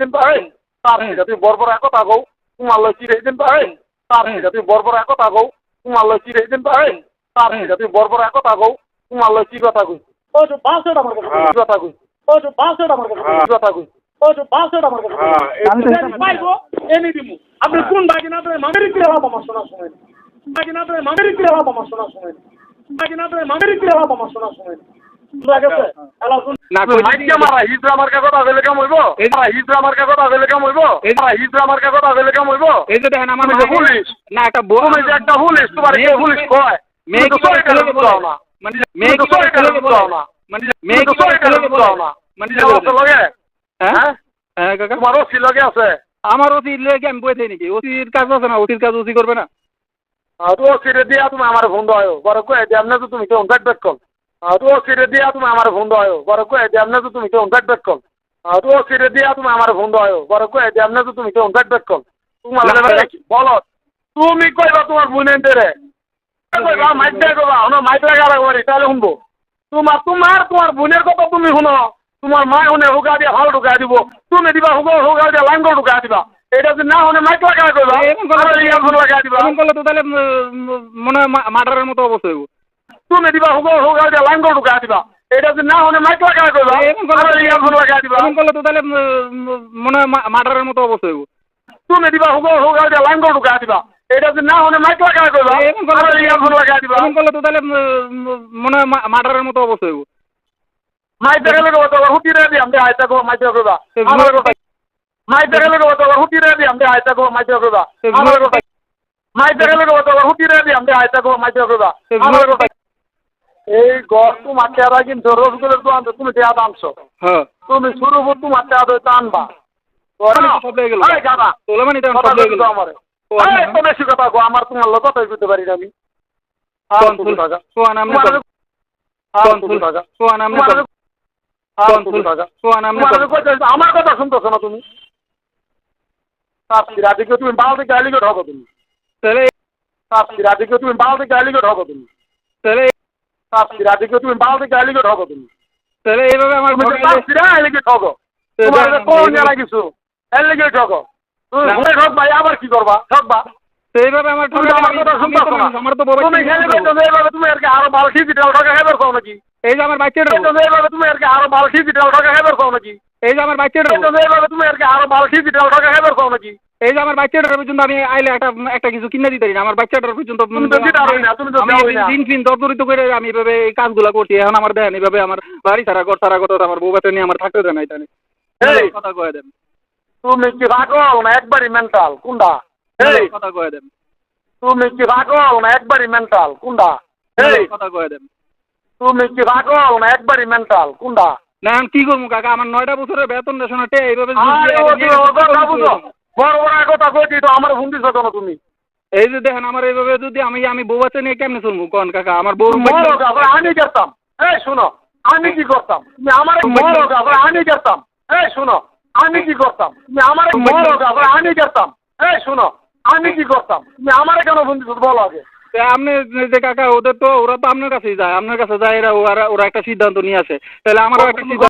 চিরেছেন পারেন তার সিটা তুমি বড় বড় কথা কও তোমার লয় চিরেছেন পারেন তার সিটা তুমি বড় বড় কথা কও তোমার লয় চিরেছেন পারেন তার সিটা তুমি বড় বড় কথা কও তোমার লয় কি কথা কই ও যে বাসেট আমার কাছে কথা কই ও যে বাসেট আমার কাছে কথা কই ও যে বাসেট আমার কাছে আমি পাইবো এনে দিমু আপনি কোন বাগিনাতে মাগের কি লাভ আমার শোনা শুনেন বাগিনাতে মাগের কি লাভ আমার শোনা শুনেন বাগিনাতে মাগের কি লাভ আমার শোনা শুনেন লাগেছে আলা শুন না মাইকে মারা হিজরা মার্কা কথা বলে কাম হইবো এটা হিজরা মার্কা কথা বলে কাম হইবো এটা হিজরা মার্কা কথা বলে কাম হইবো এই যে দেখেন আমার পুলিশ না একটা তুমি যে একটা পুলিশ তোমার কি পুলিশ কয় মেয়ে তো সরে গেল না মানে মেয়ে তো সরে গেল না মানে মেয়ে তো সরে গেল না মানে যাও লগে হ্যাঁ হ্যাঁ কাকা তোমার ওসি লগে আছে আমার ওসি লগে আমি বইতে নাকি ওসির কাজ আছে না ওসির কাজ ওসি করবে না তো ওসিরে দিয়া তুমি আমার ফোন দাও বড় কই দেব না তো তুমি তো কন্টাক্ট ব্যাক কল তো ওসিরে দিয়া তুমি আমার ফোন দাও বড় কই দেব না তো তুমি তো কন্টাক্ট ব্যাক কল তো ওসিরে দিয়া তুমি আমার ফোন দাও বড় কই দেব না তো তুমি তো কন্টাক্ট ব্যাক কল তোমার বলো তুমি কইবা তোমার বোনের দেরে কইবা মাইক দে কইবা ওনা মাইক লাগা রাখবারি তাহলে শুনবো তোমার বোনের কথা তুমি শুনো তোমার মা শুনে হুগা দিয়ে হাল ঢুকা দিব তুমি দিবা হুগা দিয়ে লাঙ্গ ঢুকা দিবা এটা যদি না শুনে মাইক লাগা কইবা ইয়ারফোন লাগা দিবা এমন করলে তো তাহলে মনে মার্ডারের মতো অবস্থা হইব তুমি দিবা হুগা দিয়ে লাঙ্গ ঢুকা দিবা এটা যদি না শুনে মাইক লাগা কইবা ইয়ারফোন লাগা দিবা এমন করলে তো তাহলে মনে মার্ডারের মতো অবস্থা হইব তুমি দিবা হুগা দিয়ে লাঙ্গ ঢুকা দিবা এটা যদি না শুনে মাইক লাগা কইবা ইয়ারফোন লাগা দিবা এমন করলে তো তাহলে মনে মার্ডারের মতো অবস্থা হইব মাইক দেখে লোক তো হুটি রে দি আমরা আইতা গো মাইক কইবা আমার কথা মাইক দেখে লোক তো হুটি রে দি আমরা আইতা গো মাইক কইবা আমার কথা মাইক দেখে লোক তো হুটি রে দি আমরা আইতা গো মাইক কইবা আমার কথা এই গর তো মাটিয়ারা কিন্তু রসগুলোর তো আনতে তুমি দেয়া দামছো হ্যাঁ তুমি শুরু করতে তোমার দেয়া টানবা সব লেগে গেল এই গাদা তোলে মানে এটা সব লেগে গেল আমারে এই তো বেশি কথা গো আমার তোমার লোক কথাই কইতে পারি না আমি কোন টাকা সোয়ান আমনে কোন টাকা সোয়ান আমনে আমার কথা শুনতেছো না তুমি রাধিকে তুমি বাল থেকে আলিগে ঢোকো তুমি রাধিকে তুমি বাল থেকে আলিগে ঢোকো তুমি রাধিকে তুমি বাল থেকে আলিগে ঢোকো তুমি তাহলে এইভাবে আমার আলিগে ঠকো তোমার কোন জানা কিছু আলিগে ঠকো তুমি ঠক ভাই আবার কি করবা ঠকবা সেইভাবে আমার কথা শুনতেছো না আমার তো তুমি খেলে এইভাবে তুমি আর কি আরো ভালো ডিজিটাল ঠকা হেবার কও নাকি এই যে আমার বাচ্চাটা এইভাবে তুমি আর কি আরো ভালো ডিজিটাল ঠকা হেবার কও নাকি এই যে আমার বাচ্চাটা এইভাবে তুমি আর কি আরো ভালো ডিজিটাল ঠকা হেবার কও নাকি এই যে আমার বাচ্চাটার পর্যন্ত আমি আইলে একটা কিছু কিনে দিতে পারি না আমার বাচ্চাটার পর্যন্ত দিন দিন দরদরিত করে আমি এভাবে এই কাজগুলো করছি এখন আমার দেখেন এইভাবে আমার বাড়ি সারা ঘর সারা কথা আমার বউ বাচ্চা নিয়ে আমার থাকতে দেয় না এটা নিয়ে কথা কয়ে দেন তুমি কি পাগল না একবারই মেন্টাল কোনটা এই কথা কয়ে দেন তুমি কি পাগল না একবারই মেন্টাল কোনটা এই কথা কয়ে দেন তুমি কি পাগল না একবারই মেন্টাল কোনটা না কি করবো কাকা আমার 9টা বছরের বেতন দেশনাতে এইভাবে বড় বড় কথা কইছি তো আমার ফোন দিছো কেন তুমি এই যে দেখেন আমার এইভাবে যদি আমি বউ বাচ্চা নিয়ে কেমনে চলবো কোন কাকা আমার বউ আমি করতাম এই শুনো আমি কি করতাম তুমি আমার আমি করতাম এই শুনো আমি কি করতাম তুমি আমার আমি করতাম এই শুনো আমি কি করতাম তুমি আমার কেন ফোন দিছো বলো আগে আপনি যে কাকা ওরা তো আপনার কাছেই যায় আপনার কাছে যায় ওরা একটা সিদ্ধান্ত নিয়ে আসে তাহলে আমারও একটা সিদ্ধান্ত